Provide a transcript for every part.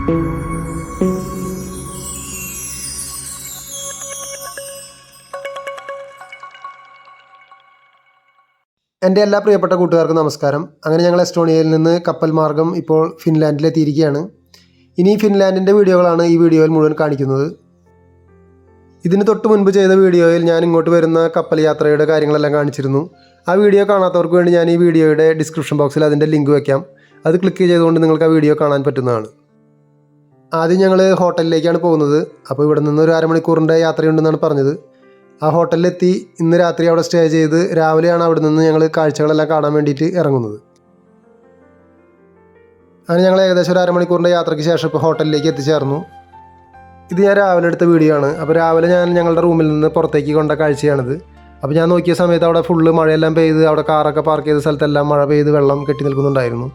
എൻ്റെ എല്ലാ പ്രിയപ്പെട്ട കൂട്ടുകാർക്കും നമസ്കാരം. അങ്ങനെ ഞങ്ങൾ എസ്റ്റോണിയയിൽ നിന്ന് കപ്പൽ മാർഗം ഇപ്പോൾ ഫിൻലാൻഡിലെത്തിയിരിക്കുകയാണ്. ഇനി ഫിൻലാൻഡിൻ്റെ വീഡിയോകളാണ് ഈ വീഡിയോയിൽ മുഴുവൻ കാണിക്കുന്നത്. ഇതിന് തൊട്ട് മുൻപ് ചെയ്ത വീഡിയോയിൽ ഞാൻ ഇങ്ങോട്ട് വരുന്ന കപ്പൽ യാത്രയുടെ കാര്യങ്ങളെല്ലാം കാണിച്ചിരുന്നു. ആ വീഡിയോ കാണാത്തവർക്ക് വേണ്ടി ഞാൻ ഈ വീഡിയോയുടെ ഡിസ്ക്രിപ്ഷൻ ബോക്സിൽ അതിൻ്റെ ലിങ്ക് വയ്ക്കാം. അത് ക്ലിക്ക് ചെയ്തുകൊണ്ട് നിങ്ങൾക്ക് ആ വീഡിയോ കാണാൻ പറ്റുന്നതാണ്. ആദ്യം ഞങ്ങൾ ഹോട്ടലിലേക്കാണ് പോകുന്നത്. അപ്പോൾ ഇവിടെ നിന്ന് ഒരു അരമണിക്കൂറിൻ്റെ യാത്രയുണ്ടെന്നാണ് പറഞ്ഞത്. ആ ഹോട്ടലിലെത്തി ഇന്ന് രാത്രി അവിടെ സ്റ്റേ ചെയ്ത് രാവിലെയാണ് അവിടെ നിന്ന് ഞങ്ങൾ കാഴ്ചകളെല്ലാം കാണാൻ വേണ്ടിയിട്ട് ഇറങ്ങുന്നത്. അങ്ങനെ ഞങ്ങൾ ഏകദേശം ഒരു അരമണിക്കൂറിൻ്റെ യാത്രയ്ക്ക് ശേഷം ഇപ്പോൾ ഹോട്ടലിലേക്ക് എത്തിച്ചേർന്നു. ഇത് ഞാൻ രാവിലെ എടുത്ത വീഡിയോ ആണ്. അപ്പോൾ രാവിലെ ഞാൻ ഞങ്ങളുടെ റൂമിൽ നിന്ന് പുറത്തേക്ക് കൊണ്ട കാഴ്ചയാണിത്. അപ്പോൾ ഞാൻ നോക്കിയ സമയത്ത് അവിടെ ഫുള്ള് മഴയെല്ലാം പെയ്ത് അവിടെ കാറൊക്കെ പാർക്ക് ചെയ്ത സ്ഥലത്തെല്ലാം മഴ പെയ്ത് വെള്ളം കെട്ടി നിൽക്കുന്നുണ്ടായിരുന്നു.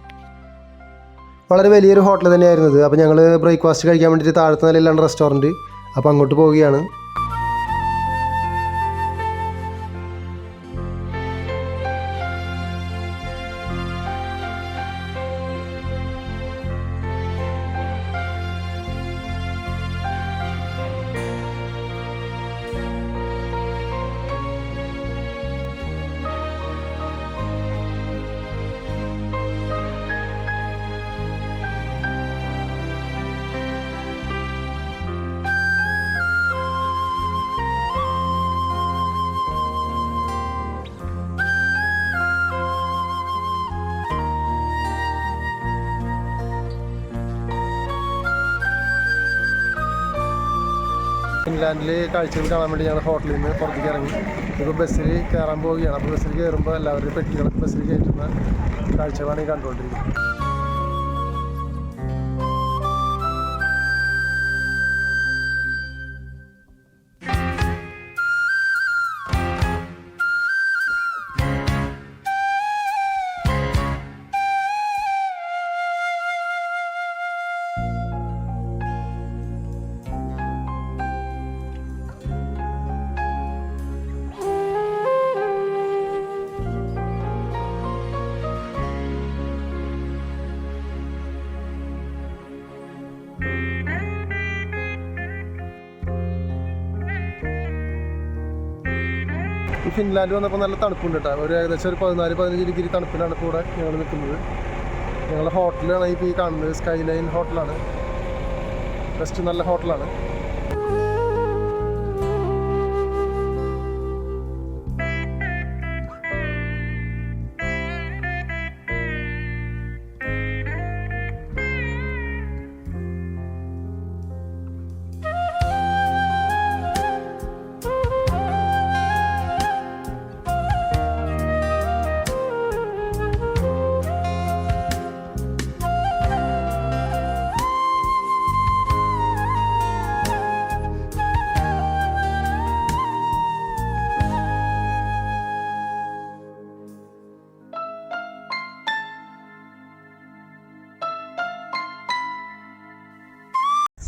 വളരെ വലിയൊരു ഹോട്ടൽ തന്നെയായിരുന്നു ഇത്. അപ്പോൾ ഞങ്ങൾ ബ്രേക്ക്ഫാസ്റ്റ് കഴിക്കാൻ വേണ്ടിയിട്ട് താഴത്തെ നിലയിലാണ് റെസ്റ്റോറൻറ്റ്. അപ്പോൾ അങ്ങോട്ട് പോവുകയാണ്. ഫിൻലാൻഡിൽ കാഴ്ചകൾ കാണാൻ വേണ്ടി ഞങ്ങൾ ഹോട്ടലിൽ നിന്ന് പുറത്തേക്ക് ഇറങ്ങി. ഇപ്പോൾ ബസ്സിൽ കയറാൻ പോവുകയാണ്. അപ്പോൾ ബസ്സിൽ കയറുമ്പോൾ എല്ലാവരുടെയും പെട്ടികളൊക്കെ ബസ്സിൽ കയറ്റുന്ന കാഴ്ചകളാണ് ഈ കണ്ടുകൊണ്ടിരിക്കുന്നത്. ഈ ഫിൻലാൻഡ് വന്നപ്പോൾ നല്ല തണുപ്പുണ്ട് കേട്ടോ. ഒരു ഏകദേശം ഒരു 14-15 ഡിഗ്രി തണുപ്പിലാണ് ഇപ്പോൾ ഇവിടെ ഞങ്ങൾ നിൽക്കുന്നത്. ഞങ്ങളുടെ ഹോട്ടലാണ് ഇപ്പോൾ ഈ കാണുന്നത്. സ്കൈ ലൈൻ ഹോട്ടലാണ്. ബെസ്റ്റ് നല്ല ഹോട്ടലാണ്.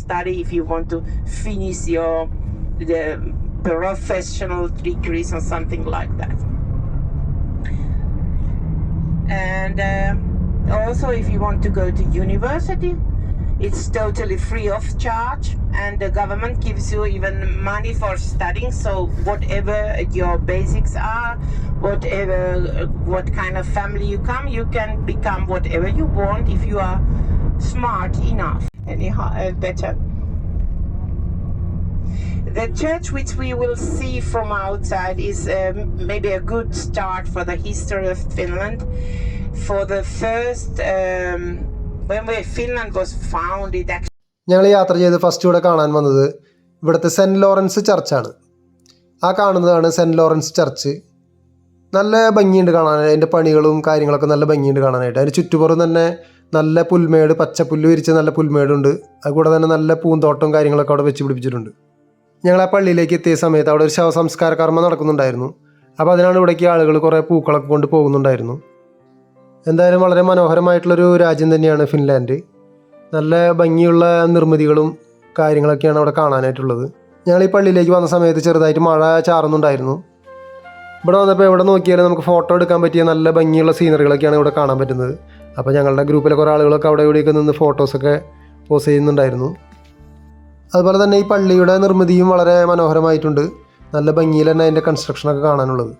Study if you want to finish the professional degrees or something like that. And also if you want to go to university, it's totally free of charge, and the government gives you even money for studying. So whatever your basics are, what kind of family you come, you can become whatever you want if you are smart enough. Anyhow, better. The church which we will see from outside is maybe a good start for the history of Finland. For the first, when Finland was founded, ഞങ്ങൾ യാത്ര ചെയ്ത് first ഇവിടെ കാണാൻ വന്നത് ഇവിടുത്തെ cent Lawrence ചർച്ചാണ്. ആ കാണുന്നതാണ് cent Lawrence church. നല്ല ഭംഗിയുണ്ട് കാണാനായിട്ട്. അതിൻ്റെ പണികളും കാര്യങ്ങളൊക്കെ നല്ല ഭംഗിയുണ്ട് കാണാനായിട്ട്. അതിന് ചുറ്റുപുറം തന്നെ നല്ല പുൽമേട്, പച്ചപ്പുല്ല് വിരിച്ച നല്ല പുൽമേടുണ്ട്. അതുകൂടെ തന്നെ നല്ല പൂന്തോട്ടവും കാര്യങ്ങളൊക്കെ അവിടെ വെച്ച് പിടിപ്പിച്ചിട്ടുണ്ട്. ഞങ്ങൾ ആ പള്ളിയിലേക്ക് എത്തിയ സമയത്ത് അവിടെ ഒരു ശവസംസ്കാര കർമ്മം നടക്കുന്നുണ്ടായിരുന്നു. അപ്പോൾ അതിനാണ് ഇവിടേക്ക് ആളുകൾ കുറേ പൂക്കളൊക്കെ കൊണ്ട് പോകുന്നുണ്ടായിരുന്നു. എന്തായാലും വളരെ മനോഹരമായിട്ടുള്ളൊരു രാജ്യം തന്നെയാണ് ഫിൻലാൻഡ്. നല്ല ഭംഗിയുള്ള നിർമ്മിതികളും കാര്യങ്ങളൊക്കെയാണ് അവിടെ കാണാനായിട്ടുള്ളത്. ഞങ്ങൾ ഈ പള്ളിയിലേക്ക് വന്ന സമയത്ത് ചെറുതായിട്ട് മഴ ചാറുന്നുണ്ടായിരുന്നു. ഇവിടെ വന്നപ്പോൾ എവിടെ നോക്കിയാലും നമുക്ക് ഫോട്ടോ എടുക്കാൻ പറ്റിയ നല്ല ഭംഗിയുള്ള സീനറികളൊക്കെയാണ് ഇവിടെ കാണാൻ പറ്റുന്നത്. അപ്പോൾ ഞങ്ങളുടെ ഗ്രൂപ്പിലെ കുറേ ആളുകളൊക്കെ അവിടെ ഇവിടെയൊക്കെ നിന്ന് ഫോട്ടോസൊക്കെ പോസ് ചെയ്യുന്നുണ്ടായിരുന്നു. അതുപോലെ തന്നെ ഈ പള്ളിയുടെ നിർമ്മിതിയും വളരെ മനോഹരമായിട്ടുണ്ട്. നല്ല ഭംഗിയിൽ തന്നെ അതിൻ്റെ കൺസ്ട്രക്ഷനൊക്കെ കാണാനുള്ളത്.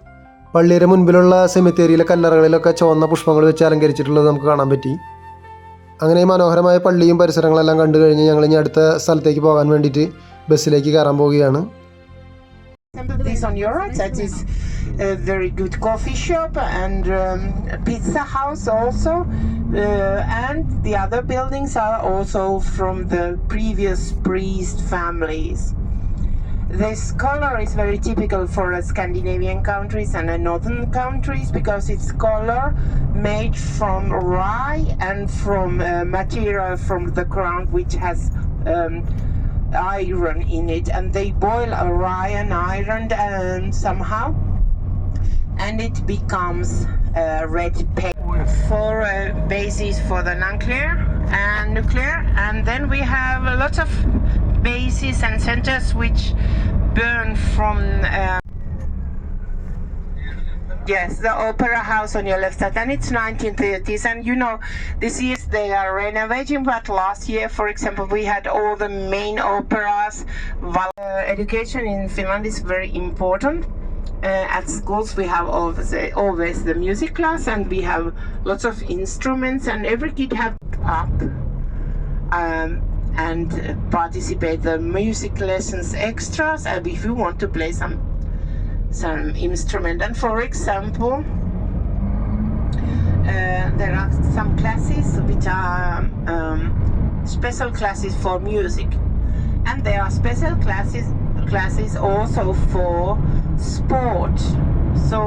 പള്ളിയുടെ മുൻപിലുള്ള സെമിത്തേരിയിലെ കല്ലറകളിലൊക്കെ ചുവന്ന പുഷ്പങ്ങൾ വെച്ച് അലങ്കരിച്ചിട്ടുള്ളത് നമുക്ക് കാണാൻ പറ്റി. അങ്ങനെ ഈ മനോഹരമായ പള്ളിയും പരിസരങ്ങളെല്ലാം കണ്ടു കഴിഞ്ഞ് ഞങ്ങൾ ഇനി അടുത്ത സ്ഥലത്തേക്ക് പോകാൻ വേണ്ടിയിട്ട് ബസ്സിലേക്ക് കയറാൻ പോവുകയാണ്. This on your right side is a very good coffee shop and pizza house also, and the other buildings are also from the previous priest families. This color is very typical for Scandinavian countries and northern countries because it's color made from rye and from material from the ground which has iron in it, and they boil a rye and iron somehow, and it becomes red paint for bases for the nuclear, and then we have a lot of bases and centers which burn from yes, the opera house on your left side, and it's 1930s, and you know this year they are renovating, but last year, for example, we had all the main operas. Education in Finland is very important. At schools we have always the music class, and we have lots of instruments, and every kid have up and participate the music lessons extras, and if you want to play some instrument. And for example, there are some classes which are special classes for music, and there are special classes also for sport. So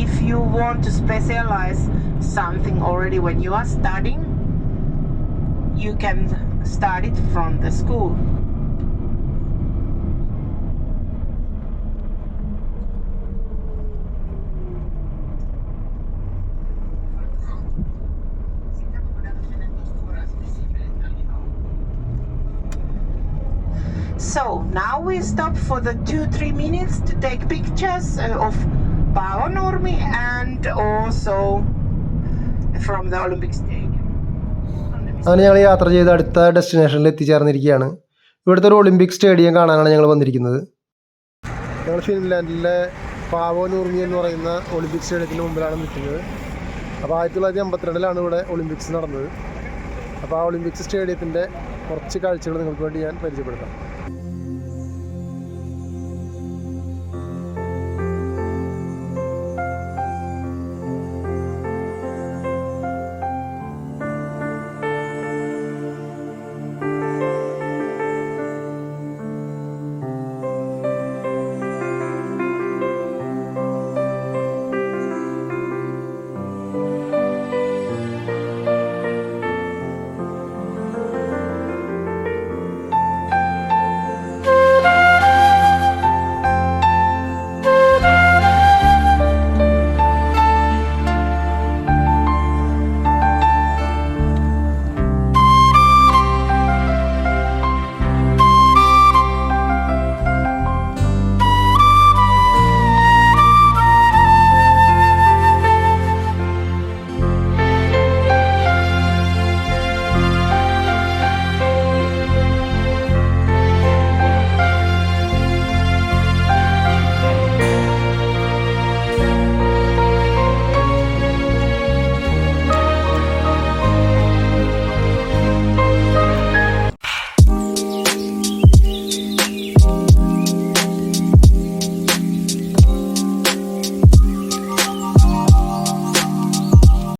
if you want to specialize something already when you are studying, you can start it from the school. So now we stop for the 2-3 minutes to take pictures of Paavo-Nurmi and also from the Olympic Stadium. അങ്ങനെ ഞങ്ങൾ യാത്ര ചെയ്ത് അടുത്ത ഡെസ്റ്റിനേഷനിൽ എത്തിച്ചേർന്നിരിക്കുകയാണ്. ഇവിടുത്തെ ഒരു Olympic stadium കാണാനാണ് ഞങ്ങൾ വന്നിരിക്കുന്നത്. ഞങ്ങൾ ഫിൻലാൻഡിലെ പാവോ-നൂർമി എന്ന് പറയുന്ന ഒളിമ്പിക് സ്റ്റേഡിയത്തിന് മുമ്പിലാണ് നിൽക്കുന്നത്. അപ്പോൾ 1952 ഇവിടെ ഒളിമ്പിക്സ് നടന്നത്. അപ്പോൾ ആ ഒളിമ്പിക്സ് സ്റ്റേഡിയത്തിൻ്റെ കുറച്ച് കാഴ്ചകൾ നിങ്ങൾക്ക് വേണ്ടി ഞാൻ പരിചയപ്പെടുത്താം.